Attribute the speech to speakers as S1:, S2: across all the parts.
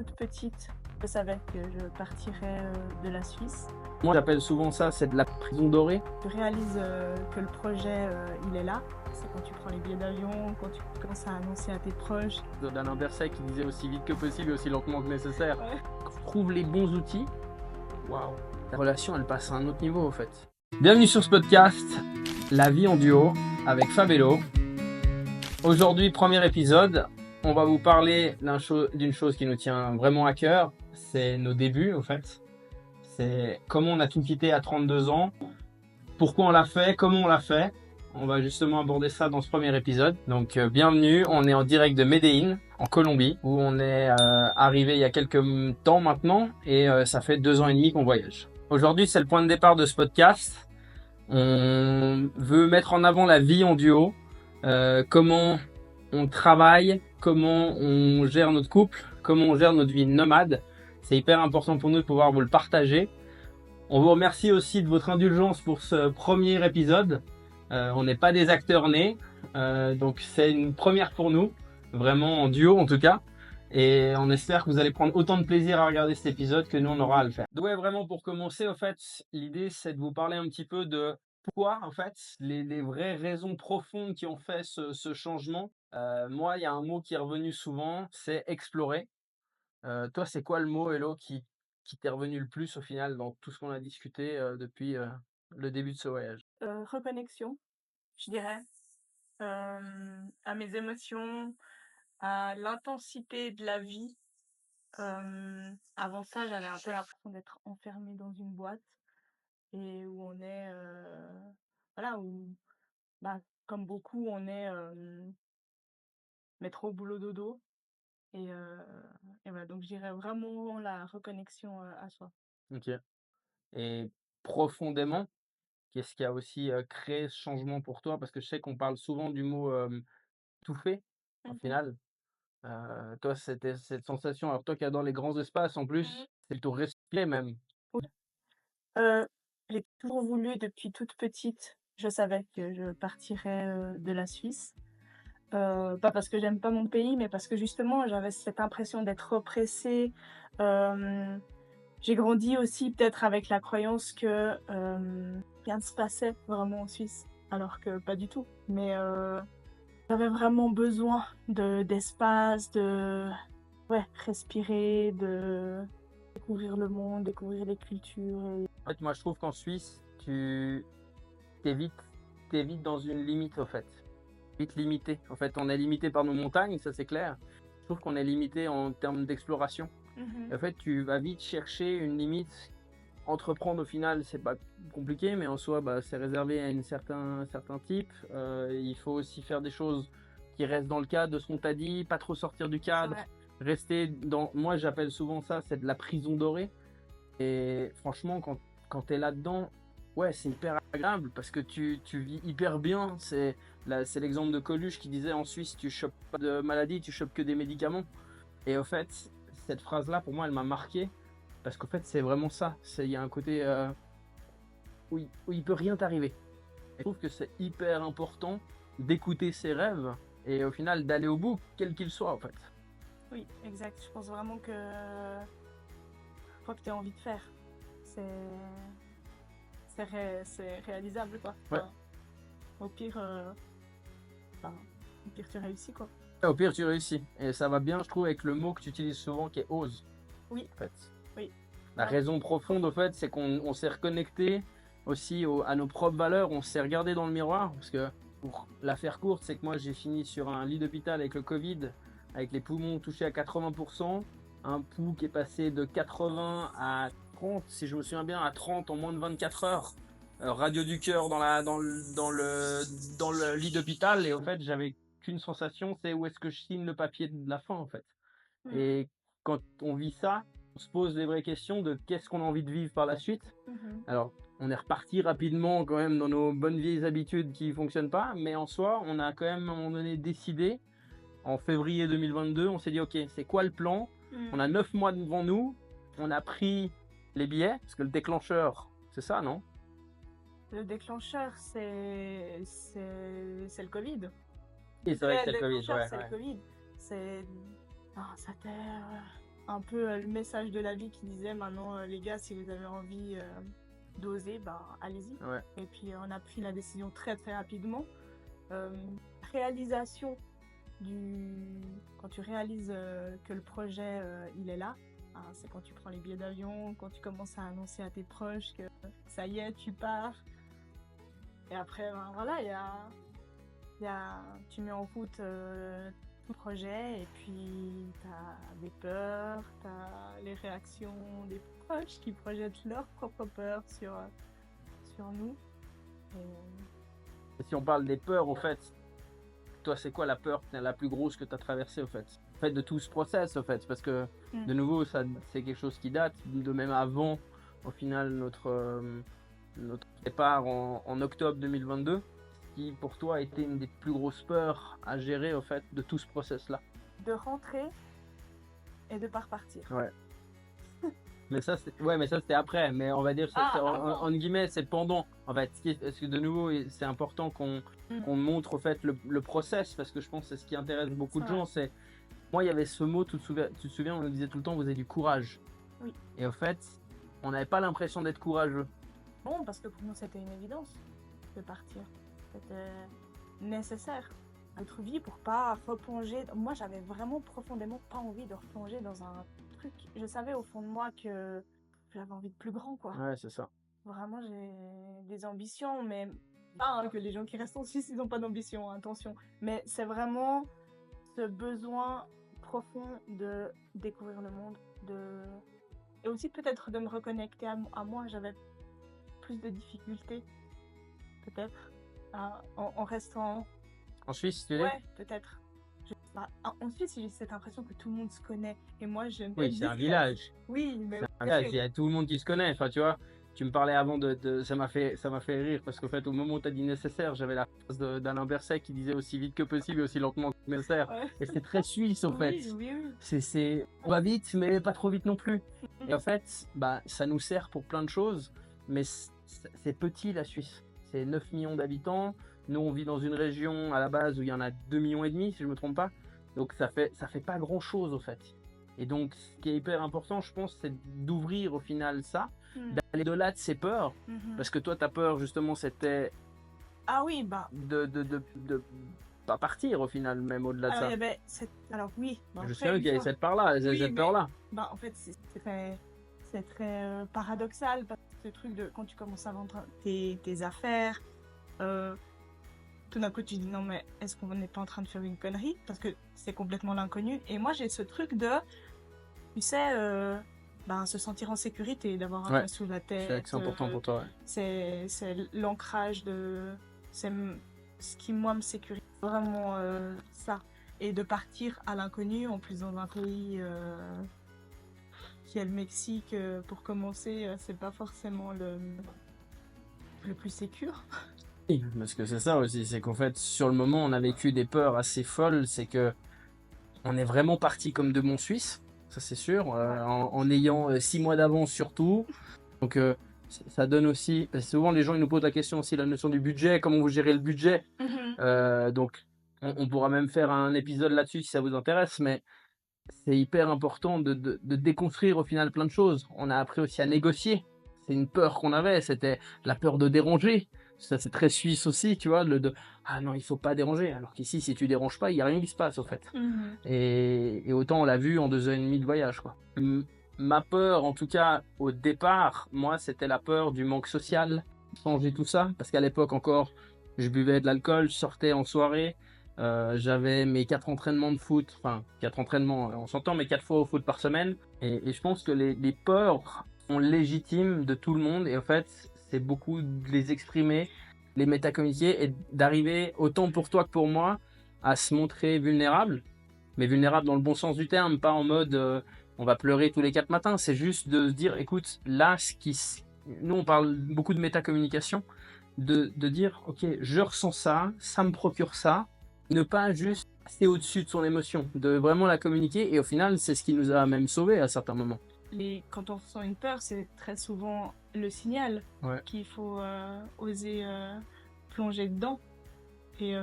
S1: toute petite, je savais que je partirais de la Suisse.
S2: Moi, j'appelle souvent ça, c'est de la prison dorée.
S1: Tu réalises que le projet, il est là. C'est quand tu prends les billets d'avion, quand tu commences à annoncer à tes proches.
S2: D'Alain Berset qui disait aussi vite que possible et aussi lentement que nécessaire.
S1: Ouais.
S2: Quand tu trouves les bons outils, waouh, ta relation, elle passe à un autre niveau, en fait. Bienvenue sur ce podcast, La vie en duo, avec Fabello. Aujourd'hui, premier épisode, on va vous parler d'une chose qui nous tient vraiment à cœur. C'est nos débuts, en fait. C'est comment on a tout quitté à 32 ans, pourquoi on l'a fait, comment on l'a fait. On va justement aborder ça dans ce premier épisode. Donc bienvenue, on est en direct de Medellín, en Colombie, où on est arrivé il y a quelques temps maintenant, et ça fait 2 ans et demi qu'on voyage. Aujourd'hui, c'est le point de départ de ce podcast. On veut mettre en avant la vie en duo, comment on travaille, comment on gère notre couple, comment on gère notre vie nomade. C'est hyper important pour nous de pouvoir vous le partager. On vous remercie aussi de votre indulgence pour ce premier épisode. On n'est pas des acteurs nés, donc c'est une première pour nous, vraiment en duo en tout cas. Et on espère que vous allez prendre autant de plaisir à regarder cet épisode que nous on aura à le faire. Donc ouais, vraiment pour commencer, au fait, l'idée c'est de vous parler un petit peu de pourquoi, en fait, les vraies raisons profondes qui ont fait ce changement. Moi, il y a un mot qui est revenu souvent, c'est explorer. Toi, c'est quoi le mot, Hello, qui t'est revenu le plus au final dans tout ce qu'on a discuté depuis le début de ce voyage?
S1: Reconnexion, je dirais, à mes émotions, à l'intensité de la vie. Avant ça, j'avais un peu l'impression d'être enfermée dans une boîte et où on est, voilà, où, bah, comme beaucoup, on est métro, boulot, dodo. Et, euh, et voilà, donc je dirais vraiment la reconnexion à soi.
S2: Ok. Et profondément, qu'est-ce qui a aussi créé ce changement pour toi? Parce que je sais qu'on parle souvent du mot tout fait, au
S1: Mhm.
S2: final. Toi, c'était cette sensation, alors toi qui adore les grands espaces en plus,
S1: Mhm.
S2: c'est plutôt respirer même.
S1: Oui. Euh, j'ai toujours voulu, depuis toute petite, je savais que je partirais de la Suisse. Pas parce que j'aime pas mon pays, mais parce que justement, j'avais cette impression d'être oppressée. Euh, j'ai grandi aussi peut-être avec la croyance que rien ne se passait vraiment en Suisse, alors que pas du tout. Mais j'avais vraiment besoin d'espace, ouais, respirer, de découvrir le monde, découvrir les cultures.
S2: En fait, moi, je trouve qu'en Suisse, t'es vite, t'es vite dans une limite, au fait. Vite limité. En fait, on est limité par nos montagnes, ça c'est clair. Je trouve qu'on est limité en termes d'exploration.
S1: Mhm.
S2: En fait, tu vas vite chercher une limite. Entreprendre, au final, c'est pas compliqué, mais en soi, bah, c'est réservé à un certain type. Il faut aussi faire des choses qui restent dans le cadre de ce qu'on t'a dit, pas trop sortir du cadre.
S1: Ouais.
S2: Rester dans. Moi, j'appelle souvent ça, c'est de la prison dorée. Et franchement, quand tu es là-dedans, ouais, c'est hyper agréable parce que tu vis hyper bien. C'est l'exemple de Coluche qui disait en Suisse, tu chopes pas de maladie, tu chopes que des médicaments. Et au fait, cette phrase-là, pour moi, elle m'a marqué parce qu'au fait, c'est vraiment ça. Il y a un côté où il peut rien t'arriver. Et je trouve que c'est hyper important d'écouter ses rêves et au final d'aller au bout, quel qu'il soit, en fait.
S1: Oui, exact. Je pense vraiment que faut que tu aies envie de faire. C'est c'est réalisable, quoi.
S2: Ouais.
S1: Enfin, au pire, enfin, au pire, tu réussis, quoi.
S2: Au pire, tu réussis. Et ça va bien, je trouve, avec le mot que tu utilises souvent qui est ose.
S1: Oui,
S2: En fait.
S1: oui.
S2: La raison profonde, au fait, c'est qu'on s'est reconnecté aussi à nos propres valeurs. On s'est regardé dans le miroir. Parce que, pour la faire courte, c'est que moi, j'ai fini sur un lit d'hôpital avec le Covid, avec les poumons touchés à 80%, un pouls qui est passé de 80 à 30, si je me souviens bien, à 30 en moins de 24 heures. Radio du cœur dans le lit d'hôpital. Et au fait, j'avais qu'une sensation, c'est où est-ce que je signe le papier de la fin, en fait.
S1: Mhm.
S2: Et quand on vit ça, on se pose les vraies questions de qu'est-ce qu'on a envie de vivre par la suite.
S1: Mhm.
S2: Alors, on est reparti rapidement quand même dans nos bonnes vieilles habitudes qui ne fonctionnent pas, mais en soi, on a quand même à un moment donné décidé, en février 2022, on s'est dit, ok, c'est quoi le plan?
S1: Mhm.
S2: On a 9 mois devant nous, on a pris les billets, parce que le déclencheur, c'est ça, non?
S1: Le déclencheur, c'est le Covid.
S2: Et c'est vrai que c'est
S1: Le
S2: le Covid,
S1: déclencheur,
S2: ouais,
S1: c'est le
S2: ouais.
S1: Covid. C'est... Non, ça t'est un peu le message de la vie qui disait maintenant, les gars, si vous avez envie d'oser, ben allez-y.
S2: Ouais.
S1: Et puis on a pris la décision très très rapidement. Réalisation quand tu réalises que le projet il est là, hein, c'est quand tu prends les billets d'avion, quand tu commences à annoncer à tes proches que ça y est, tu pars. Et après, ben, voilà, tu mets en route ton projet et puis t'as des peurs, t'as les réactions des proches qui projettent leurs propres peurs sur nous.
S2: Et si on parle des peurs, au fait, toi, c'est quoi la peur la plus grosse que tu as traversée, au fait? En fait, de tout ce process, au fait, parce que, de nouveau, ça, c'est quelque chose qui date, de même avant, au final, notre départ en octobre 2022, qui, pour toi, a été une des plus grosses peurs à gérer, au fait, de tout ce process-là.
S1: De rentrer et de pas repartir.
S2: Ouais. Mais ça, c'était après. Mais on va dire, en guillemets, c'est pendant. En fait, parce que de nouveau, c'est important qu'on montre, au fait, le process, parce que je pense que c'est ce qui intéresse beaucoup de gens. C'est, moi, il y avait ce mot, tu te souviens, on nous disait tout le temps, vous avez du courage.
S1: Oui.
S2: Et au fait, on n'avait pas l'impression d'être courageux.
S1: Bon, parce que pour nous, c'était une évidence de partir. C'était nécessaire à notre vie pour pas replonger. Moi, j'avais vraiment profondément pas envie de replonger dans un truc. Je savais au fond de moi que j'avais envie de plus grand, quoi.
S2: Ouais, c'est ça.
S1: Vraiment, j'ai des ambitions, mais pas que les gens qui restent en Suisse, ils n'ont pas d'ambition, attention. Mais c'est vraiment ce besoin profond de découvrir le monde, et aussi peut-être de me reconnecter à moi. J'avais plus de difficultés, peut-être, en restant...
S2: En Suisse, tu dis?
S1: Ouais, peut-être. En Suisse, j'ai cette impression que tout le monde se connaît. Et moi, je...
S2: Oui, c'est un village.
S1: Oui, mais...
S2: C'est un village, il y a tout le monde qui se connaît. Enfin, tu vois, tu me parlais avant ça m'a fait rire, parce qu'au fait, au moment où tu as dit nécessaire, j'avais la phrase d'Alain Berset qui disait aussi vite que possible et aussi lentement que nécessaire.
S1: Ouais.
S2: Et c'est très suisse, en fait.
S1: Oui.
S2: On va vite, mais pas trop vite non plus. Et en fait, bah, ça nous sert pour plein de choses, mais c'est petit, la Suisse. C'est 9 millions d'habitants. Nous, on vit dans une région à la base où il y en a 2,5 millions, si je ne me trompe pas. Donc ça fait pas grand chose, au fait. Et donc, ce qui est hyper important, je pense, c'est d'ouvrir au final ça, d'aller au-delà de ses peurs. Parce que toi, ta peur, justement, c'était...
S1: Ah oui, bah...
S2: de pas partir, au final, même au-delà de ça.
S1: Ben, alors oui. Bah,
S2: je sais qu'il y avait cette peur-là, cette peur-là.
S1: Bah, en fait, c'est très paradoxal, parce que ce truc de quand tu commences à vendre tes affaires, tout d'un coup tu dis non mais est-ce qu'on n'est pas en train de faire une connerie, parce que c'est complètement l'inconnu. Et moi j'ai ce truc de, tu sais, se sentir en sécurité, d'avoir un toit sous la tête.
S2: C'est important pour toi.
S1: Ouais. C'est l'ancrage c'est ce qui moi me sécurise vraiment, ça. Et de partir à l'inconnu, en plus dans un pays qui est le Mexique, pour commencer, c'est pas forcément le plus sécure.
S2: Oui, parce que c'est ça aussi, c'est qu'en fait, sur le moment, on a vécu des peurs assez folles, c'est que on est vraiment parti comme de bons Suisses, ça c'est sûr, en ayant 6 mois d'avance surtout. Donc ça donne aussi, parce que souvent les gens ils nous posent la question aussi, la notion du budget, comment vous gérez le budget. Donc on pourra même faire un épisode là-dessus si ça vous intéresse, mais c'est hyper important de déconstruire au final plein de choses. On a appris aussi à négocier. C'est une peur qu'on avait, c'était la peur de déranger. Ça, c'est très suisse aussi, tu vois, ah non, il faut pas déranger. Alors qu'ici, si tu déranges pas, il y a rien qui se passe, au fait. Et autant on l'a vu en 2 ans et demi de voyage, quoi. Ma peur, en tout cas, au départ, moi, c'était la peur du manque social. Changer tout ça, parce qu'à l'époque encore, je buvais de l'alcool, je sortais en soirée. J'avais mes 4 entraînements de foot, enfin 4 entraînements, on s'entend, mais 4 fois au foot par semaine. Et je pense que les peurs sont légitimes de tout le monde. Et en fait, c'est beaucoup de les exprimer, les métacommuniquer et d'arriver, autant pour toi que pour moi, à se montrer vulnérable. Mais vulnérable dans le bon sens du terme, pas en mode on va pleurer tous les 4 matins. C'est juste de se dire, écoute, là, nous on parle beaucoup de métacommunication, de dire, ok, je ressens ça, ça me procure ça. Ne pas juste passer au-dessus de son émotion, de vraiment la communiquer. Et au final, c'est ce qui nous a même sauvés à certains moments.
S1: Quand on ressent une peur, c'est très souvent le signal qu'il faut oser plonger dedans. Et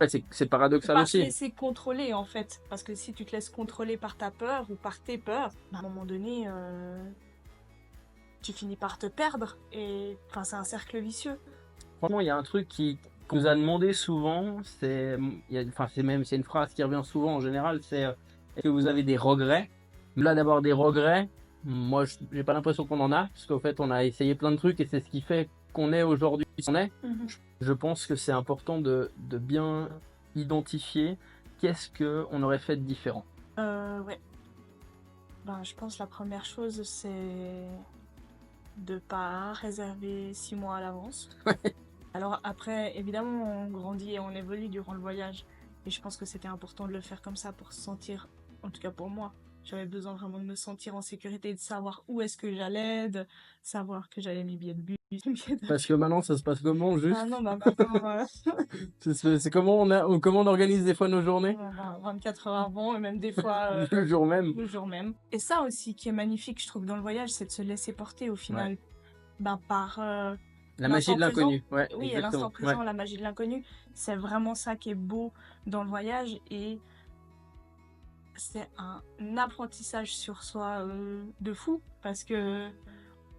S2: Ouais, c'est paradoxal
S1: pas se
S2: aussi.
S1: laisser contrôler en fait. Parce que si tu te laisses contrôler par ta peur ou par tes peurs, à un moment donné, tu finis par te perdre. Et enfin, c'est un cercle vicieux.
S2: Franchement, il y a un truc qu'on nous a demandé souvent, c'est une phrase qui revient souvent en général, c'est est-ce que vous avez des regrets? Là, d'avoir des regrets, moi, j'ai pas l'impression qu'on en a, parce qu'au fait, on a essayé plein de trucs et c'est ce qui fait qu'on est aujourd'hui ce qu'on est. Je pense que c'est important de bien identifier qu'est-ce qu'on aurait fait de différent.
S1: Ouais. Ben, je pense que la première chose, c'est de pas réserver 6 mois à l'avance. Alors après, évidemment, on grandit et on évolue durant le voyage. Et je pense que c'était important de le faire comme ça pour se sentir, en tout cas pour moi, j'avais besoin vraiment de me sentir en sécurité, de savoir où est-ce que j'allais, de savoir que j'avais mes billets de bus, mes billets
S2: Parce que maintenant, ça se passe comment, juste?
S1: Ah non, bah maintenant,
S2: C'est comment comment on organise des fois nos journées?
S1: 24 heures avant, et même des fois
S2: Le jour même.
S1: le jour même. Et ça aussi qui est magnifique, je trouve, dans le voyage, c'est de se laisser porter au final. Ben, par
S2: La magie de
S1: l'instant présent.
S2: l'inconnu, ouais,
S1: Oui, à
S2: exactement.
S1: l'instant présent, la magie de l'inconnu, c'est vraiment ça qui est beau dans le voyage et c'est un apprentissage sur soi de fou parce que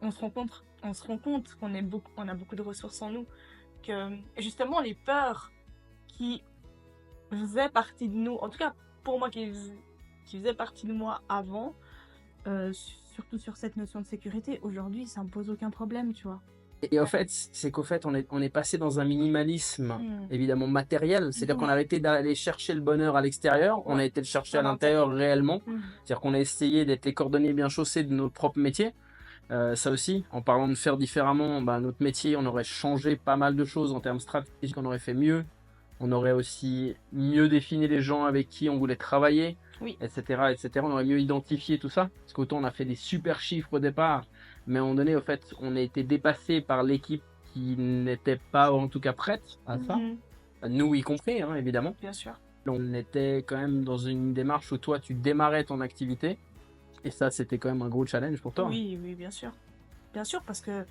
S1: on se rend compte on a beaucoup de ressources en nous, que justement les peurs qui faisaient partie de nous, en tout cas pour moi qui faisaient partie de moi avant, surtout sur cette notion de sécurité, aujourd'hui ça me pose aucun problème, tu vois.
S2: Et en fait, c'est qu'au fait, on est passé dans un minimalisme évidemment matériel. C'est-à-dire qu'on a arrêté d'aller chercher le bonheur à l'extérieur, on a été le chercher à l'intérieur réellement. C'est-à-dire qu'on a essayé d'être les cordonniers bien chaussés de notre propre métier. Ça aussi, en parlant de faire différemment, notre métier, on aurait changé pas mal de choses en termes stratégiques, on aurait fait mieux. On aurait aussi mieux défini les gens avec qui on voulait travailler, etc., etc. On aurait mieux identifié tout ça. Parce qu'autant on a fait des super chiffres au départ, mais à un moment donné, au fait, on a été dépassé par l'équipe qui n'était pas, en tout cas, prête à ça. Nous y compris, hein, évidemment.
S1: Bien sûr.
S2: On était quand même dans une démarche où toi, tu démarrais ton activité. Et ça, c'était quand même un gros challenge pour toi.
S1: Oui, oui, bien sûr. Bien sûr, parce que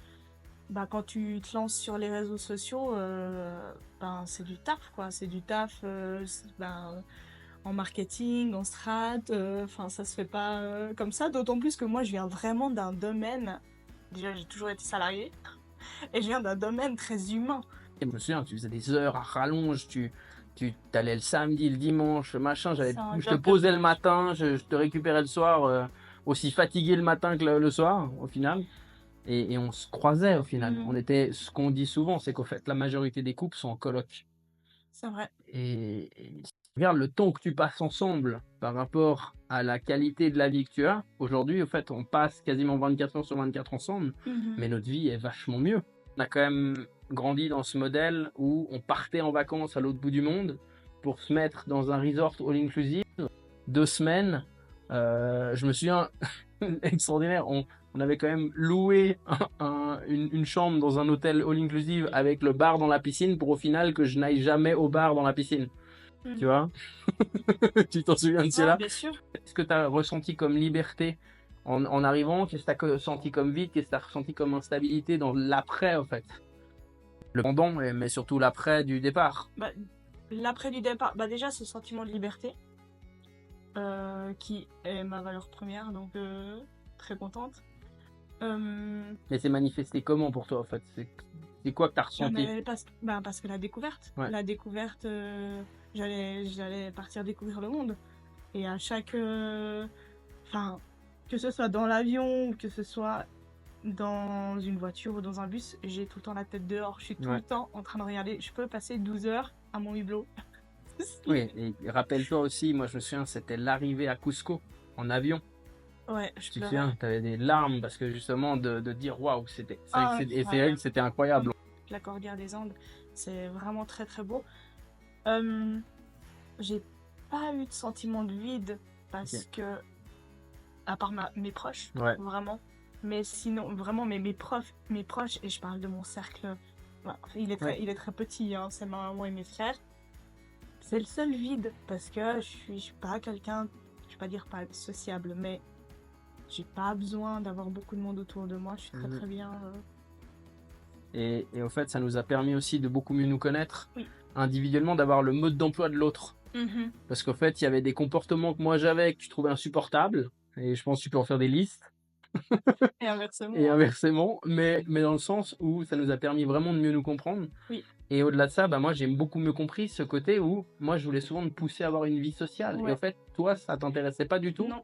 S1: quand tu te lances sur les réseaux sociaux, c'est du taf, quoi. C'est du taf en marketing, en strat. Enfin, ça se fait pas comme ça. D'autant plus que moi, je viens vraiment d'un domaine. Déjà, j'ai toujours été salariée. Et je viens d'un domaine très humain.
S2: Et je me souviens, tu faisais des heures à rallonge, tu allais le samedi, le dimanche, machin, je te posais le matin, je te récupérais le soir, aussi fatigué le matin que le soir, au final. Et on se croisait, au final. On était, ce qu'on dit souvent, c'est qu'au fait, la majorité des couples sont en coloc.
S1: C'est vrai.
S2: Et regarde le temps que tu passes ensemble par rapport à la qualité de la vie que tu as. Aujourd'hui, au fait, on passe quasiment 24 heures sur 24 ensemble, mais notre vie est vachement mieux. On a quand même grandi dans ce modèle où on partait en vacances à l'autre bout du monde pour se mettre dans un resort all-inclusive, 2 semaines. Je me souviens, extraordinaire, on avait quand même loué une chambre dans un hôtel all-inclusive avec le bar dans la piscine pour au final que je n'aille jamais au bar dans la piscine. Tu vois? Tu t'en souviens de cela?
S1: Bien sûr.
S2: Qu'est-ce que tu as ressenti comme liberté en arrivant? Qu'est-ce que tu as ressenti comme vide? Qu'est-ce que tu as ressenti comme instabilité dans l'après, en fait? Le pendant, mais surtout l'après du départ.
S1: L'après du départ, déjà ce sentiment de liberté qui est ma valeur première, donc très contente.
S2: Mais c'est manifesté comment pour toi, en fait? C'est quoi que tu as ressenti?
S1: Parce que la découverte, j'allais partir découvrir le monde. Et à chaque... que ce soit dans l'avion ou que ce soit dans une voiture ou dans un bus, j'ai tout le temps la tête dehors. Je suis tout le temps en train de regarder. Je peux passer 12 heures à mon hublot.
S2: Oui, et rappelle-toi aussi, moi je me souviens, c'était l'arrivée à Cusco en avion.
S1: Ouais,
S2: Tu te souviens, tu avais des larmes parce que justement de dire waouh, c'est vrai que c'était incroyable.
S1: La Cordillère des Andes, c'est vraiment très très beau. J'ai pas eu de sentiment de vide parce que, à part mes proches, vraiment. Mais sinon, vraiment, mes proches, et je parle de mon cercle, il est très petit, hein, c'est ma maman et mes frères. C'est le seul vide parce que je suis pas quelqu'un, je vais pas dire pas sociable, mais j'ai pas besoin d'avoir beaucoup de monde autour de moi, je suis très très bien.
S2: Et au fait, ça nous a permis aussi de beaucoup mieux nous connaître. individuellement d'avoir le mode d'emploi de l'autre.
S1: Mmh.
S2: Parce qu'en fait, il y avait des comportements que moi j'avais que je trouvais insupportables. Et je pense que tu peux en faire des listes.
S1: Et inversement,
S2: Et
S1: hein.
S2: inversement, mais dans le sens où ça nous a permis vraiment de mieux nous comprendre.
S1: Oui.
S2: Et au-delà de ça, bah moi j'ai beaucoup mieux compris ce côté où moi je voulais souvent me pousser à avoir une vie sociale. Et
S1: Ouais.
S2: en fait, toi, ça t'intéressait pas du tout.
S1: Non.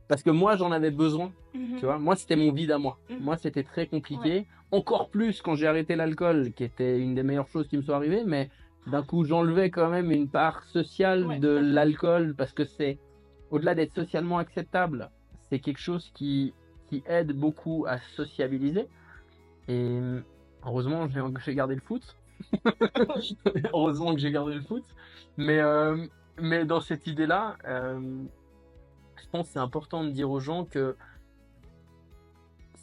S2: Parce que moi j'en avais besoin.
S1: Mmh.
S2: Tu vois, moi c'était mon vide à moi.
S1: Mmh.
S2: Moi c'était très compliqué. Encore plus quand j'ai arrêté l'alcool, qui était une des meilleures choses qui me soit arrivée. Mais d'un coup, j'enlevais quand même une part sociale
S1: Ouais,
S2: de
S1: tout à fait.
S2: l'alcool parce que c'est, au-delà d'être socialement acceptable, c'est quelque chose qui aide beaucoup à sociabiliser. Et heureusement, j'ai gardé le foot. Heureusement que j'ai gardé le foot. Mais, euh, mais dans cette idée-là, je pense que c'est important de dire aux gens que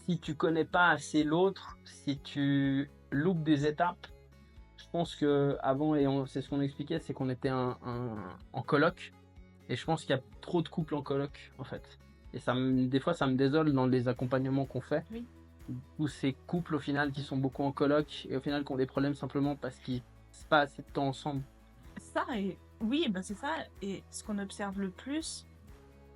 S2: si tu connais pas assez l'autre, si tu loupes des étapes, je pense que avant, c'est ce qu'on expliquait, c'est qu'on était en coloc. Et je pense qu'il y a trop de couples en coloc, en fait. Et des fois, ça me désole dans les accompagnements qu'on fait.
S1: Oui.
S2: Où ces couples, au final, qui sont beaucoup en coloc et au final, qui ont des problèmes simplement parce qu'ils passent pas assez de temps ensemble.
S1: Ça et oui, bah, c'est ça et ce qu'on observe le plus,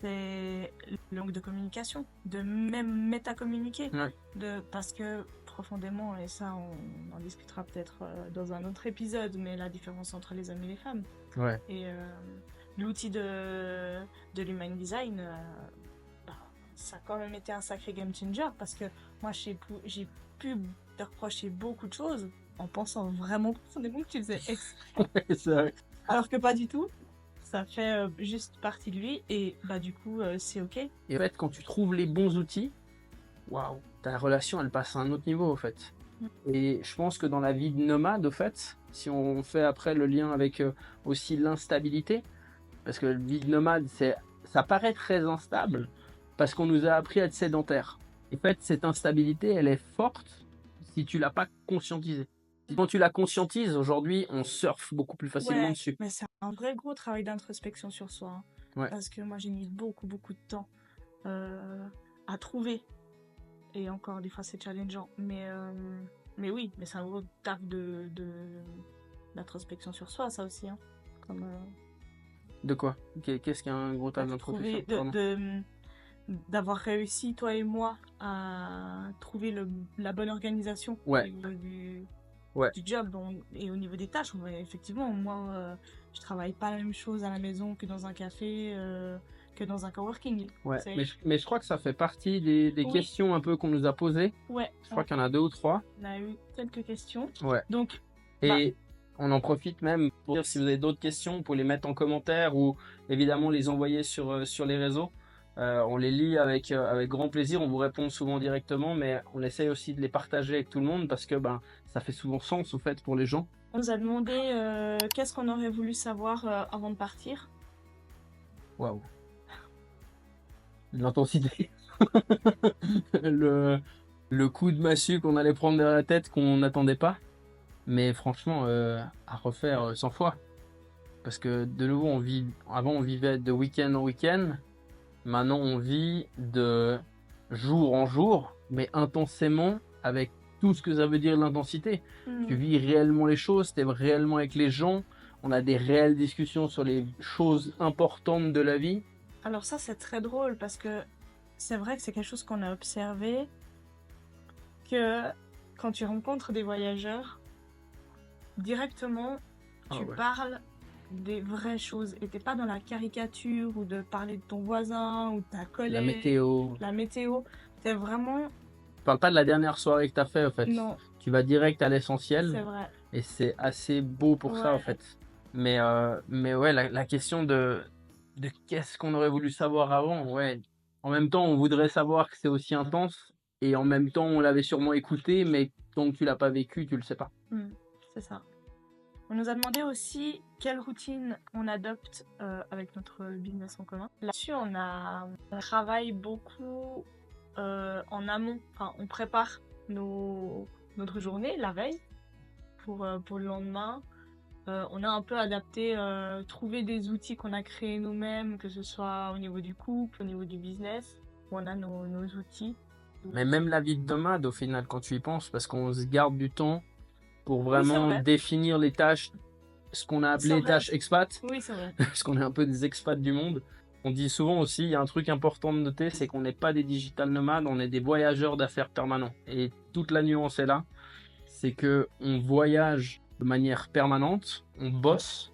S1: c'est le manque de communication, de même métacommuniquer.
S2: Ouais.
S1: Parce que profondément, et ça on en discutera peut-être dans un autre épisode, mais la différence entre les hommes et les femmes.
S2: Ouais.
S1: Et l'outil de l'human design, bah, ça a quand même été un sacré game changer parce que moi j'ai pu te reprocher beaucoup de choses en pensant vraiment profondément que tu faisais exprès.
S2: C'est vrai.
S1: Alors que pas du tout. Ça fait juste partie de lui et bah du coup c'est ok.
S2: Et en fait, quand tu trouves les bons outils, waouh, ta relation, elle passe à un autre niveau, en fait. Et je pense que dans la vie de nomade, au fait, si on fait après le lien avec aussi l'instabilité, parce que la vie de nomade, ça paraît très instable, parce qu'on nous a appris à être sédentaire. En fait, cette instabilité, elle est forte si tu l'as pas conscientisée. Quand tu la conscientises, aujourd'hui, on surfe beaucoup plus facilement dessus.
S1: Mais c'est un vrai gros travail d'introspection sur soi. Hein.
S2: Ouais.
S1: Parce que moi j'ai mis beaucoup de temps à trouver. Et encore des fois c'est challengeant. Mais oui, mais c'est un gros taf d'introspection sur soi, ça aussi. Hein. Comme,
S2: De quoi? Qu'est-ce qu'il y a un gros taf d'introspection?
S1: D'avoir réussi, toi et moi, à trouver la bonne organisation
S2: Ouais.
S1: au niveau
S2: Ouais.
S1: du job et au niveau des tâches. Effectivement, moi, je travaille pas la même chose à la maison que dans un café, que dans un coworking.
S2: Ouais, mais je crois que ça fait partie des
S1: Oui.
S2: questions un peu qu'on nous a posées.
S1: Ouais.
S2: Je crois qu'il y en a 2 ou 3.
S1: On a eu quelques questions.
S2: Ouais.
S1: Donc,
S2: et on en profite même pour dire si vous avez d'autres questions, pour les mettre en commentaire ou évidemment les envoyer sur les réseaux. On les lit avec grand plaisir, on vous répond souvent directement, mais on essaye aussi de les partager avec tout le monde parce que ça fait souvent sens au fait pour les gens.
S1: On nous a demandé qu'est-ce qu'on aurait voulu savoir avant de partir.
S2: Waouh. L'intensité. le coup de massue qu'on allait prendre derrière la tête qu'on n'attendait pas. Mais franchement, à refaire 100 fois. Parce que de nouveau, avant on vivait de week-end en week-end. Maintenant, on vit de jour en jour, mais intensément, avec tout ce que ça veut dire l'intensité. Tu vis réellement les choses, tu es réellement avec les gens, on a des réelles discussions sur les choses importantes de la vie.
S1: Alors ça, c'est très drôle, parce que c'est vrai que c'est quelque chose qu'on a observé, que quand tu rencontres des voyageurs, directement, tu parles des vraies choses et t'es pas dans la caricature ou de parler de ton voisin ou de ta collègue. La météo. T'es vraiment...
S2: Tu parles pas de la dernière soirée que t'as fait, en fait.
S1: Non.
S2: Tu vas direct à l'essentiel.
S1: C'est vrai.
S2: Et c'est assez beau pour ça, en fait. Mais ouais, la question de qu'est-ce qu'on aurait voulu savoir avant, ouais. En même temps, on voudrait savoir que c'est aussi intense. Et en même temps, on l'avait sûrement écouté, mais tant que tu l'as pas vécu, tu le sais pas.
S1: C'est ça. On nous a demandé aussi quelle routine on adopte avec notre business en commun. Là-dessus, on travaille beaucoup en amont. Enfin, on prépare notre journée la veille pour le lendemain. On a un peu adapté, trouvé des outils qu'on a créés nous-mêmes, que ce soit au niveau du couple, au niveau du business, où on a nos outils.
S2: Mais même la vie de nomade, au final, quand tu y penses, parce qu'on se garde du temps pour vraiment définir les tâches ce qu'on a
S1: C'est
S2: appelé
S1: vrai.
S2: tâches expat,
S1: Oui, c'est vrai.
S2: parce qu'on est un peu des expats du monde. On dit souvent aussi, il y a un truc important de noter, c'est qu'on n'est pas des digital nomades, on est des voyageurs d'affaires permanents. Et toute la nuance est là, c'est que on voyage de manière permanente, on bosse,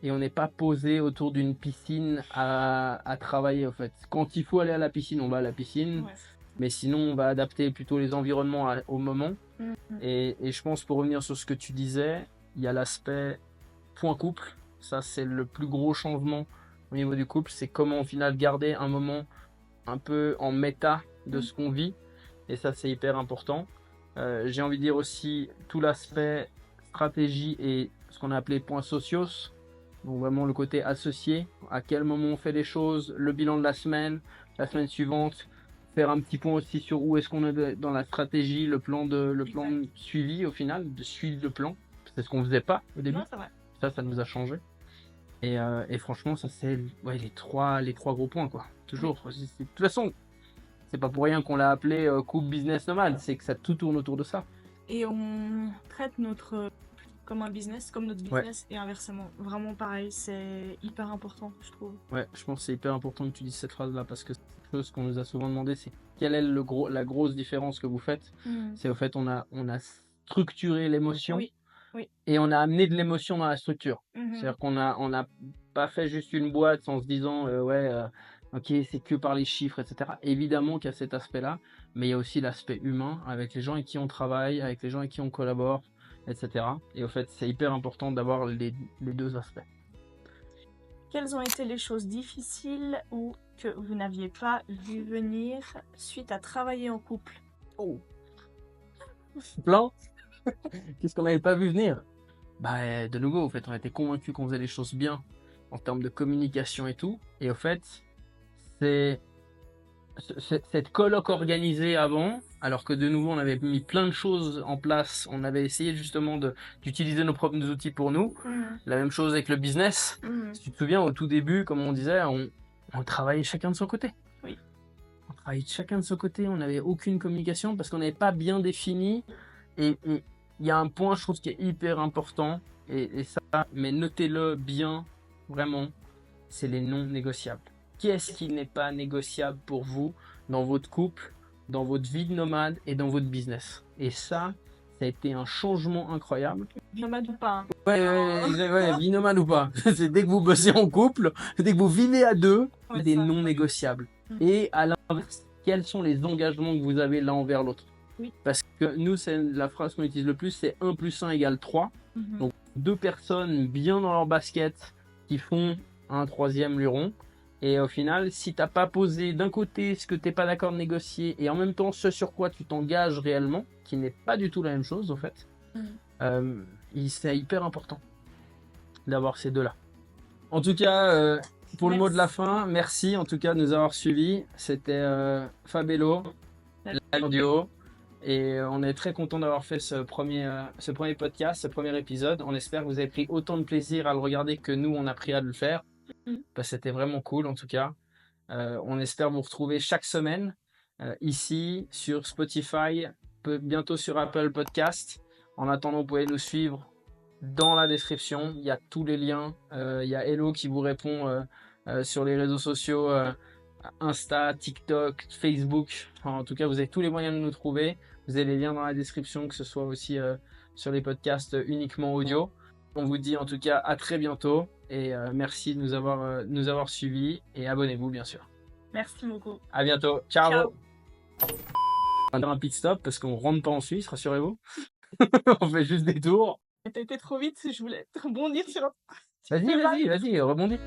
S2: et on n'est pas posé autour d'une piscine à travailler, en fait. Quand il faut aller à la piscine, on va à la piscine,
S1: Ouais.
S2: mais sinon, on va adapter plutôt les environnements au moment.
S1: Mhm.
S2: Et je pense, pour revenir sur ce que tu disais, il y a l'aspect point couple. Ça, c'est le plus gros changement au niveau du couple. C'est comment, au final, garder un moment un peu en méta de ce qu'on vit. Et ça, c'est hyper important. J'ai envie de dire aussi tout l'aspect stratégie et ce qu'on a appelé points sociaux. Donc vraiment le côté associé, à quel moment on fait les choses, le bilan de la semaine suivante, faire un petit point aussi sur où est-ce qu'on est dans la stratégie, le plan de suivi au final, de suivre le plan. C'est ce qu'on faisait pas au début.
S1: Non, c'est vrai.
S2: Ça nous a changé. Et franchement, ça c'est les trois gros points quoi. Toujours. De toute façon, c'est pas pour rien qu'on l'a appelé couple business nomade, c'est que ça tout tourne autour de ça.
S1: Et on traite notre comme un business, comme notre business, et inversement. Vraiment pareil, c'est hyper important, je trouve.
S2: Ouais, je pense que c'est hyper important que tu dises cette phrase-là parce que c'est quelque chose qu'on nous a souvent demandé, c'est quelle est la grosse différence que vous faites. C'est au fait on a structuré l'émotion
S1: Oui, oui.
S2: et on a amené de l'émotion dans la structure.
S1: Mhm.
S2: C'est-à-dire qu'on a pas fait juste une boîte en se disant ok c'est que par les chiffres, etc. Évidemment qu'il y a cet aspect-là, mais il y a aussi l'aspect humain avec les gens avec qui on travaille, avec les gens avec qui on collabore, etc. Et au fait c'est hyper important d'avoir les deux aspects.
S1: Quelles ont été les choses difficiles ou que vous n'aviez pas vu venir suite à travailler en couple?
S2: Oh. Plein. Qu'est-ce qu'on n'avait pas vu venir? Bah, de nouveau, au fait, on était convaincus qu'on faisait les choses bien en termes de communication et tout. Et au fait, c'est cette colloque organisée avant, alors que de nouveau, on avait mis plein de choses en place. On avait essayé justement d'utiliser nos propres outils pour nous. La même chose avec le business. Si tu te souviens, au tout début, comme on disait, on travaillait chacun de son côté.
S1: Oui.
S2: On travaillait chacun de son côté, on n'avait aucune communication parce qu'on n'avait pas bien défini. Et il y a un point, je trouve, qui est hyper important, et ça, mais notez-le bien, vraiment, c'est les non négociables. Qu'est-ce qui n'est pas négociable pour vous dans votre couple, dans votre vie de nomade et dans votre business? Et ça a été un changement incroyable.
S1: Nomade ou pas?
S2: Ouais, vie nomade ou pas. C'est dès que vous bossez en couple, dès que vous vivez à deux,
S1: Ouais,
S2: des
S1: ça.
S2: non négociables. Et à l'inverse, quels sont les engagements que vous avez l'un envers l'autre?
S1: Oui.
S2: Parce que nous, c'est la phrase qu'on utilise le plus, c'est 1 + 1 = 3. Donc, deux personnes bien dans leur basket qui font un troisième luron. Et au final, si t'as pas posé d'un côté ce que t'es pas d'accord de négocier et en même temps ce sur quoi tu t'engages réellement, qui n'est pas du tout la même chose, au fait, c'est hyper important d'avoir ces deux-là. En tout cas, pour le mot de la fin, merci en tout cas de nous avoir suivis. C'était Fabello, la duo. Et on est très content d'avoir fait ce premier podcast, ce premier épisode. On espère que vous avez pris autant de plaisir à le regarder que nous, on a pris à le faire. Parce que c'était vraiment cool en tout cas. On espère vous retrouver chaque semaine ici sur Spotify, bientôt sur Apple Podcast. En attendant, vous pouvez nous suivre dans la description. Il y a tous les liens. Il y a Hello qui vous répond sur les réseaux sociaux. Insta, TikTok, Facebook. Enfin, en tout cas, vous avez tous les moyens de nous trouver. Vous avez les liens dans la description, que ce soit aussi sur les podcasts uniquement audio. On vous dit en tout cas à très bientôt et merci de nous avoir suivis et abonnez-vous bien sûr.
S1: Merci beaucoup.
S2: À bientôt. Ciao.
S1: Ciao.
S2: On va faire un pit stop parce qu'on rentre pas en Suisse, rassurez-vous. On fait juste des tours.
S1: T'as été trop vite, je voulais rebondir sur...
S2: Vas-y, rebondis.